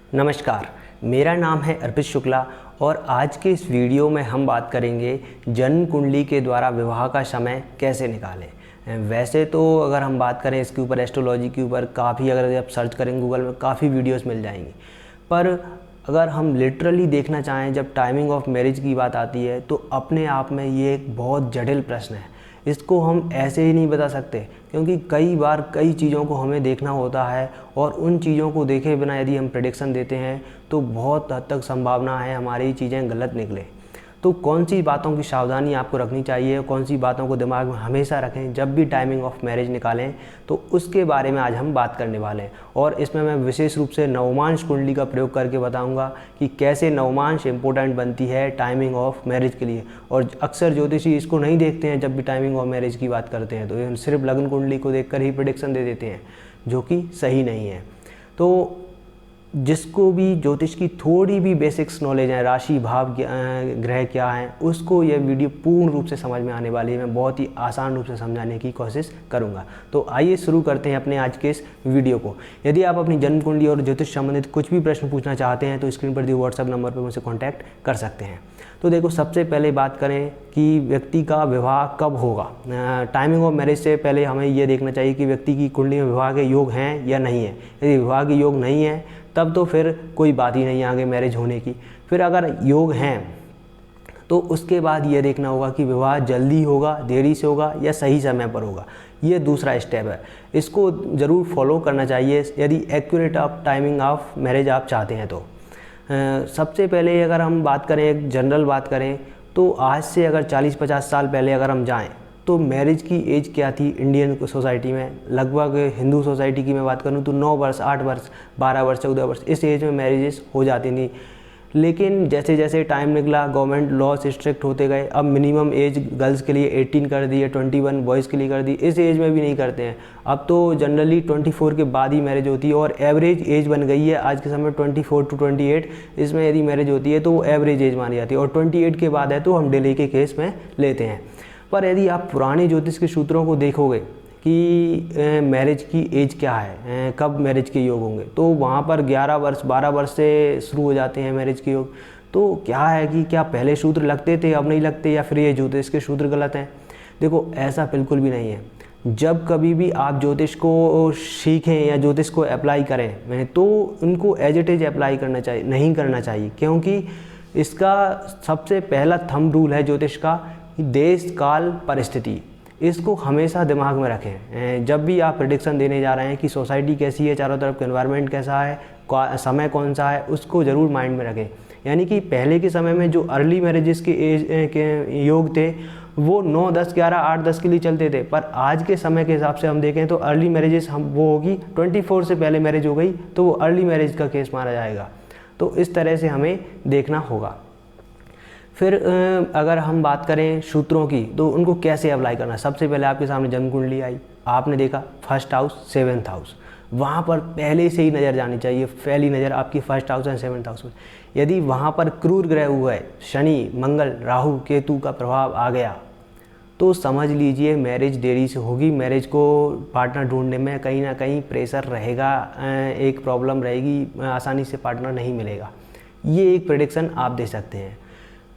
नमस्कार, मेरा नाम है अर्पित शुक्ला और आज के इस वीडियो में हम बात करेंगे जन्म कुंडली के द्वारा विवाह का समय कैसे निकालें। वैसे तो अगर हम बात करें इसके ऊपर, एस्ट्रोलॉजी के ऊपर काफ़ी, अगर आप सर्च करेंगे गूगल में काफ़ी वीडियोस मिल जाएंगी, पर अगर हम लिटरली देखना चाहें जब टाइमिंग ऑफ मैरिज की बात आती है तो अपने आप में ये एक बहुत जटिल प्रश्न है। इसको हम ऐसे ही नहीं बता सकते क्योंकि कई बार कई चीज़ों को हमें देखना होता है और उन चीज़ों को देखे बिना यदि हम प्रेडिक्शन देते हैं तो बहुत हद तक संभावना है हमारी चीज़ें गलत निकले। तो कौन सी बातों की सावधानी आपको रखनी चाहिए, कौन सी बातों को दिमाग में हमेशा रखें जब भी टाइमिंग ऑफ मैरिज निकालें, तो उसके बारे में आज हम बात करने वाले हैं। और इसमें मैं विशेष रूप से नवमांश कुंडली का प्रयोग करके बताऊंगा कि कैसे नवमांश इंपॉर्टेंट बनती है टाइमिंग ऑफ मैरिज के लिए। और अक्सर ज्योतिषी इसको नहीं देखते हैं जब भी टाइमिंग ऑफ मैरिज की बात करते हैं, तो ये सिर्फ लग्न कुंडली को देखकर ही प्रेडिक्शन दे देते हैं, जो कि सही नहीं है। तो जिसको भी ज्योतिष की थोड़ी भी बेसिक्स नॉलेज है, राशि भाव ग्रह क्या है, उसको यह वीडियो पूर्ण रूप से समझ में आने वाली है। मैं बहुत ही आसान रूप से समझाने की कोशिश करूंगा। तो आइए शुरू करते हैं अपने आज के इस वीडियो को। यदि आप अपनी जन्म कुंडली और ज्योतिष संबंधित कुछ भी प्रश्न पूछना चाहते हैं तो स्क्रीन पर दिए व्हाट्सएप नंबर पर मुझसे कॉन्टैक्ट कर सकते हैं। तो देखो, सबसे पहले बात करें कि व्यक्ति का विवाह कब होगा। टाइमिंग ऑफ मैरिज से पहले हमें यह देखना चाहिए कि व्यक्ति की कुंडली में विवाह के योग हैं या नहीं है। यदि विवाह के योग नहीं है तब तो फिर कोई बात ही नहीं है आगे मैरिज होने की। फिर अगर योग हैं तो उसके बाद ये देखना होगा कि विवाह जल्दी होगा, देरी से होगा या सही समय पर होगा। ये दूसरा स्टेप है, इसको ज़रूर फॉलो करना चाहिए यदि accurate of timing of marriage आप चाहते हैं तो। सबसे पहले अगर हम बात करें, एक जनरल बात करें, तो आज से अगर 40-50 साल पहले अगर हम जाएं तो मैरिज की एज क्या थी इंडियन सोसाइटी में। लगभग हिंदू सोसाइटी की मैं बात करूं तो 9 वर्ष, 8 वर्ष, 12 वर्ष, 14 वर्ष, इस एज में मैरिजेस हो जाती थी। लेकिन जैसे जैसे टाइम निकला, गवर्नमेंट लॉज स्ट्रिक्ट होते गए। अब मिनिमम एज गर्ल्स के लिए 18 कर दी है, 21 बॉयज़ के लिए कर दी। इस एज में भी नहीं करते हैं, अब तो जनरली 24 के बाद ही मैरिज होती है। और एवरेज एज बन गई है आज के समय 24 to 28। इसमें यदि मैरिज होती है तो वो एवरेज एज मानी जाती है, और 28 के बाद है तो हम डिले के केस में लेते हैं। पर यदि आप पुराने ज्योतिष के सूत्रों को देखोगे कि मैरिज की एज क्या है, कब मैरिज के योग होंगे, तो वहाँ पर 11 वर्ष, 12 वर्ष से शुरू हो जाते हैं मैरिज के योग। तो क्या है कि क्या पहले सूत्र लगते थे, अब नहीं लगते, या फिर ये ज्योतिष के सूत्र गलत हैं? देखो, ऐसा बिल्कुल भी नहीं है। जब कभी भी आप ज्योतिष को सीखें या ज्योतिष को अप्लाई करें तो उनको एज इट इज अप्लाई करना चाहिए, नहीं करना चाहिए। क्योंकि इसका सबसे पहला थंब रूल है ज्योतिष का, देश काल परिस्थिति। इसको हमेशा दिमाग में रखें जब भी आप प्रेडिक्शन देने जा रहे हैं कि सोसाइटी कैसी है, चारों तरफ का एनवायरनमेंट कैसा है, समय कौन सा है, उसको ज़रूर माइंड में रखें। यानी कि पहले के समय में जो अर्ली मैरिजेस के एज के योग थे वो 9, 10, 11, 8, 10 के लिए चलते थे। पर आज के समय के हिसाब से हम देखें तो अर्ली मैरिजेस हम वो होगी 24 से पहले मैरिज हो गई तो वो अर्ली मैरिज का केस माना जाएगा। तो इस तरह से हमें देखना होगा। फिर अगर हम बात करें सूत्रों की तो उनको कैसे अप्लाई करना। सबसे पहले आपके सामने जन्म कुंडली आई, आपने देखा फर्स्ट हाउस, 7th हाउस, वहाँ पर पहले से ही नज़र जानी चाहिए, पहली नज़र आपकी first house and 7th house में। यदि वहाँ पर क्रूर ग्रह हुआ है, शनि, मंगल, राहु, केतु का प्रभाव आ गया तो समझ लीजिए मैरिज देरी से होगी। मैरिज को पार्टनर ढूंढने में कहीं ना कहीं प्रेशर रहेगा, एक प्रॉब्लम रहेगी, आसानी से पार्टनर नहीं मिलेगा। ये एक प्रेडिक्शन आप दे सकते हैं।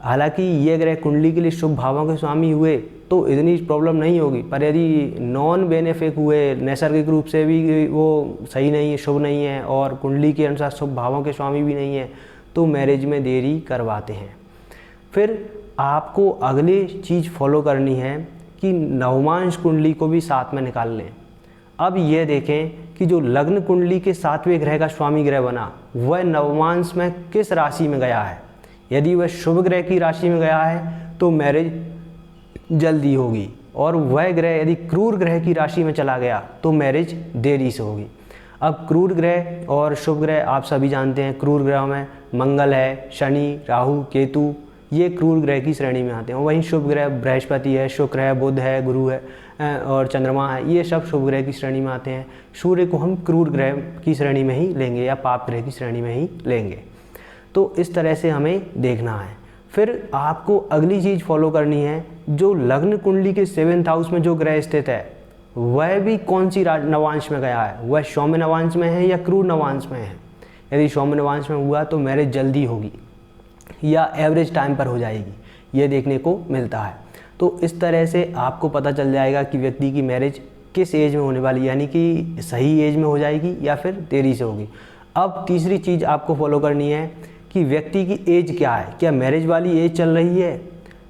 हालांकि ये ग्रह कुंडली के लिए शुभ भावों के स्वामी हुए तो इतनी प्रॉब्लम नहीं होगी, पर यदि नॉन बेनिफिक हुए, नैसर्गिक रूप से भी वो सही नहीं है, शुभ नहीं है, और कुंडली के अनुसार शुभ भावों के स्वामी भी नहीं है, तो मैरिज में देरी करवाते हैं। फिर आपको अगली चीज़ फॉलो करनी है कि नवमांश कुंडली को भी साथ में निकाल लें। अब ये देखें कि जो लग्न कुंडली के 7वें ग्रह का स्वामी ग्रह बना वह नवमांश में किस राशि में गया है। यदि वह शुभ ग्रह की राशि में गया है तो मैरिज जल्दी होगी, और वह ग्रह यदि क्रूर ग्रह की राशि में चला गया तो मैरिज देरी से होगी। अब क्रूर ग्रह और शुभ ग्रह आप सभी जानते हैं। क्रूर ग्रह में मंगल है, शनि, राहु, केतु, ये क्रूर ग्रह की श्रेणी में आते हैं। वहीं शुभ ग्रह बृहस्पति है, शुक्र है, बुध है, गुरु है और चंद्रमा है, ये सब शुभ ग्रह की श्रेणी में आते हैं। सूर्य को हम क्रूर ग्रह की श्रेणी में ही लेंगे या पाप ग्रह की श्रेणी में ही लेंगे। तो इस तरह से हमें देखना है। फिर आपको अगली चीज़ फॉलो करनी है, जो लग्न कुंडली के 7th हाउस में जो ग्रह स्थित है वह भी कौन सी नवांश में गया है, वह सौम्य नवांश में है या क्रूर नवांश में है। यदि सौम्य नवांश में हुआ तो मैरिज जल्दी होगी या एवरेज टाइम पर हो जाएगी, ये देखने को मिलता है। तो इस तरह से आपको पता चल जाएगा कि व्यक्ति की मैरिज किस एज में होने वाली है, यानी कि सही एज में हो जाएगी या फिर देरी से होगी। अब तीसरी चीज़ आपको फॉलो करनी है कि व्यक्ति की एज क्या है, क्या मैरिज वाली एज चल रही है।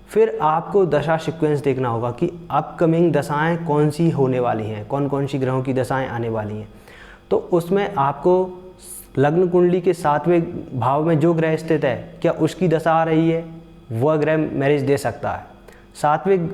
फिर आपको दशा सीक्वेंस देखना होगा कि अपकमिंग दशाएं कौन सी होने वाली हैं, कौन कौन सी ग्रहों की दशाएं आने वाली हैं। तो उसमें आपको लग्न कुंडली के 7वें भाव में जो ग्रह स्थित है, क्या उसकी दशा आ रही है, वह ग्रह मैरिज दे सकता है। 7वें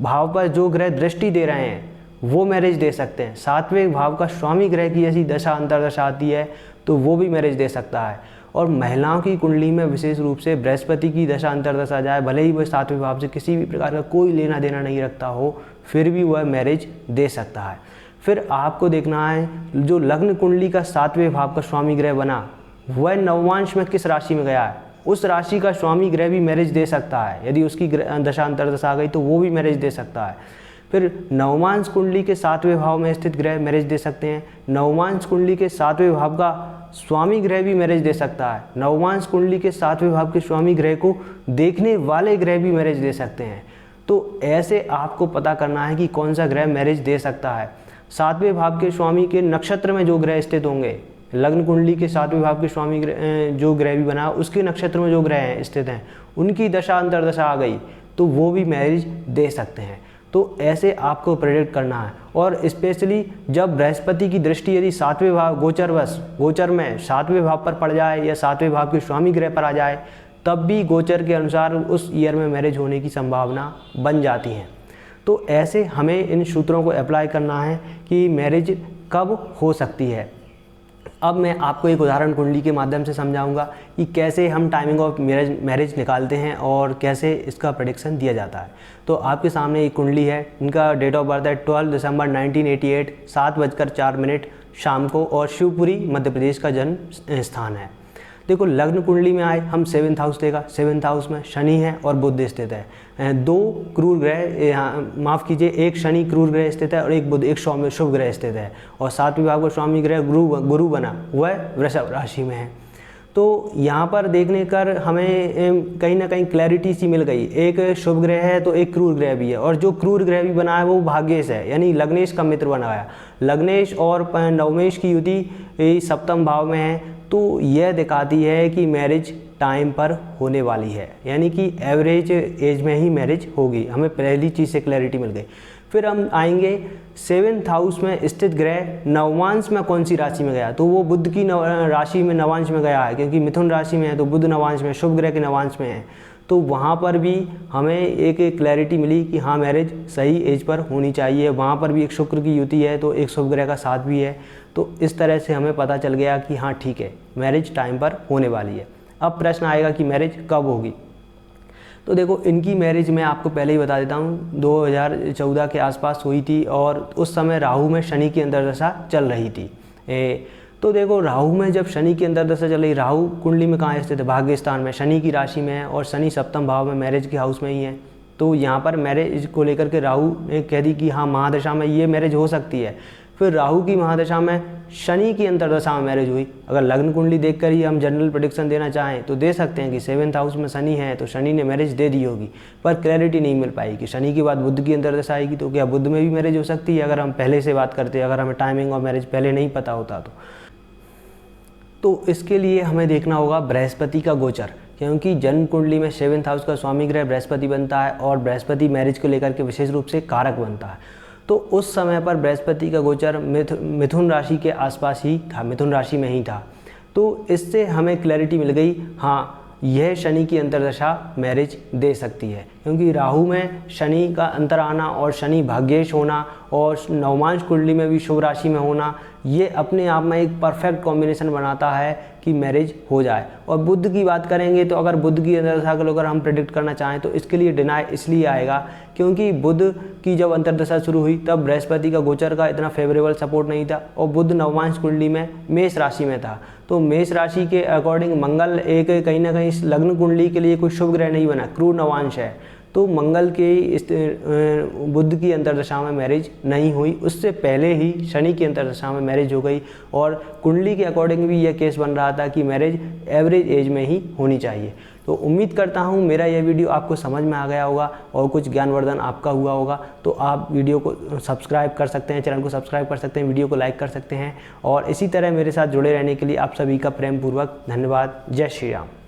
भाव पर जो ग्रह दृष्टि दे रहे हैं वो मैरिज दे सकते हैं। 7वें भाव का स्वामी ग्रह की ऐसी दशा अंतर्दशा आती है तो वो भी मैरिज दे सकता है। और महिलाओं की कुंडली में विशेष रूप से बृहस्पति की दशा अंतर्दशा जाए, भले ही वह 7वें भाव से किसी भी प्रकार का कोई लेना देना नहीं रखता हो, फिर भी वह मैरिज दे सकता है। फिर आपको देखना है जो लग्न कुंडली का 7वें भाव का स्वामी ग्रह बना वह नवमांश में किस राशि में गया है, उस राशि का स्वामी ग्रह भी मैरिज दे सकता है। यदि उसकी दशा अंतर्दशा आ गई तो वो भी मैरिज दे सकता है। फिर नवमांश कुंडली के 7वें भाव में स्थित ग्रह मैरिज दे सकते हैं। नवमांश कुंडली के 7वें भाव का स्वामी ग्रह भी मैरिज दे सकता है। नवमांश कुंडली के 7वें भाव के स्वामी ग्रह को देखने वाले ग्रह भी मैरिज दे सकते हैं। तो ऐसे आपको पता करना है कि कौन सा ग्रह मैरिज दे सकता है। 7वें भाव के स्वामी के नक्षत्र में जो ग्रह स्थित होंगे, लग्न कुंडली के 7वें भाव के स्वामी जो ग्रह भी बना उसके नक्षत्र में जो ग्रह स्थित हैं उनकी दशा अंतर्दशा आ गई तो वो भी मैरिज दे सकते हैं। तो ऐसे आपको प्रेडिक्ट करना है। और स्पेशली जब बृहस्पति की दृष्टि यदि 7वें भाव गोचर में 7वें भाव पर पड़ जाए या 7वें भाव के स्वामी ग्रह पर आ जाए, तब भी गोचर के अनुसार उस ईयर में मैरिज होने की संभावना बन जाती है। तो ऐसे हमें इन सूत्रों को अप्लाई करना है कि मैरिज कब हो सकती है। अब मैं आपको एक उदाहरण कुंडली के माध्यम से समझाऊंगा कि कैसे हम टाइमिंग ऑफ मैरिज निकालते हैं और कैसे इसका प्रेडिक्शन दिया जाता है। तो आपके सामने एक कुंडली है, इनका डेट ऑफ बर्थ है 12 दिसंबर 1988 7:04 शाम को और शिवपुरी मध्य प्रदेश का जन्म स्थान है। देखो लग्न कुंडली में आए हम 7th हाउस देगा। 7th हाउस में शनि है और बुध स्थित है। 2 क्रूर ग्रह, यहाँ माफ़ कीजिए, एक शनि क्रूर ग्रह स्थित है और एक बुध, एक शुभ ग्रह स्थित है। और 7वें भाव का स्वामी ग्रह गुरु बना, वह वृषभ राशि में है। तो यहाँ पर देखने कर हमें कहीं ना कहीं क्लैरिटी सी मिल गई। एक शुभ ग्रह है तो एक क्रूर ग्रह भी है, और जो क्रूर ग्रह भी बना है वो भाग्येश है, यानी लग्नेश का मित्र बनाया। लग्नेश और नवमेश की युति 7th भाव में है, तो यह दिखाती है कि मैरिज टाइम पर होने वाली है, यानी कि एवरेज एज में ही मैरिज होगी। हमें पहली चीज़ से क्लैरिटी मिल गई। फिर हम आएंगे 7th हाउस में स्थित ग्रह नवांश में कौन सी राशि में गया, तो वो बुध की राशि में नवांश में गया है, क्योंकि मिथुन राशि में है तो बुध नवांश में, शुभ ग्रह के नवांश में है। तो वहाँ पर भी हमें एक क्लैरिटी मिली कि हाँ मैरिज सही एज पर होनी चाहिए। वहाँ पर भी एक शुक्र की युति है तो एक शुभ ग्रह का साथ भी है। तो इस तरह से हमें पता चल गया कि हाँ ठीक है, मैरिज टाइम पर होने वाली है। अब प्रश्न आएगा कि मैरिज कब होगी। तो देखो इनकी मैरिज मैं आपको पहले ही बता देता हूँ 2014 के आसपास हुई थी, और उस समय राहु में शनि की अंतर्दशा चल रही थी। तो देखो राहु में जब शनि की अंतर्दशा चल रही, राहु कुंडली में कहाँ स्थित है, भाग्य स्थान में, शनि की राशि में है, और शनि 7th भाव में मैरिज के हाउस में ही है। तो यहाँ पर मैरिज को लेकर के राहु ने कह दी कि हाँ महादशा में ये मैरिज हो सकती है। फिर राहु की महादशा में शनि की अंतर्दशा में मैरिज हुई। अगर लग्न कुंडली देखकर ही हम जनरल प्रेडिक्शन देना चाहें तो दे सकते हैं कि 7th हाउस में शनि है तो शनि ने मैरिज दे दी होगी, पर क्लैरिटी नहीं मिल पाई कि शनि के बाद बुध की अंतर्दशा आएगी तो क्या बुध में भी मैरिज हो सकती है, अगर हम पहले से बात करते, अगर हमें टाइमिंग ऑफ मैरिज पहले नहीं पता होता तो इसके लिए हमें देखना होगा बृहस्पति का गोचर, क्योंकि जन्म कुंडली में 7th हाउस का स्वामी ग्रह बृहस्पति बनता है और बृहस्पति मैरिज को लेकर के विशेष रूप से कारक बनता है। तो उस समय पर बृहस्पति का गोचर मिथुन राशि के आसपास ही था, मिथुन राशि में ही था। तो इससे हमें क्लैरिटी मिल गई, हाँ यह शनि की अंतर्दशा मैरिज दे सकती है, क्योंकि राहु में शनि का अंतर आना और शनि भाग्येश होना और नवमांश कुंडली में भी शुभ राशि में होना, ये अपने आप में एक परफेक्ट कॉम्बिनेशन बनाता है कि मैरिज हो जाए। और बुध की बात करेंगे तो अगर बुध की अंतर्दशा को अगर हम प्रेडिक्ट करना चाहें तो इसके लिए डिनाई इसलिए आएगा क्योंकि बुध की जब अंतर्दशा शुरू हुई तब बृहस्पति का गोचर का इतना फेवरेबल सपोर्ट नहीं था, और बुध नवमांश कुंडली में मेष राशि में था। तो मेष राशि के अकॉर्डिंग मंगल एक कहीं ना कहीं लग्न कुंडली के लिए कोई शुभ ग्रह नहीं बना, क्रूर नवांश है। तो मंगल के इस बुध की अंतर्दशा में मैरिज नहीं हुई, उससे पहले ही शनि की अंतर्दशा में मैरिज हो गई और कुंडली के अकॉर्डिंग भी यह केस बन रहा था कि मैरिज एवरेज एज में ही होनी चाहिए। तो उम्मीद करता हूँ मेरा यह वीडियो आपको समझ में आ गया होगा और कुछ ज्ञानवर्धन आपका हुआ होगा। तो आप वीडियो को सब्सक्राइब कर सकते हैं, चैनल को सब्सक्राइब कर सकते हैं, वीडियो को लाइक कर सकते हैं और इसी तरह मेरे साथ जुड़े रहने के लिए आप सभी का प्रेम पूर्वक धन्यवाद। जय श्री राम।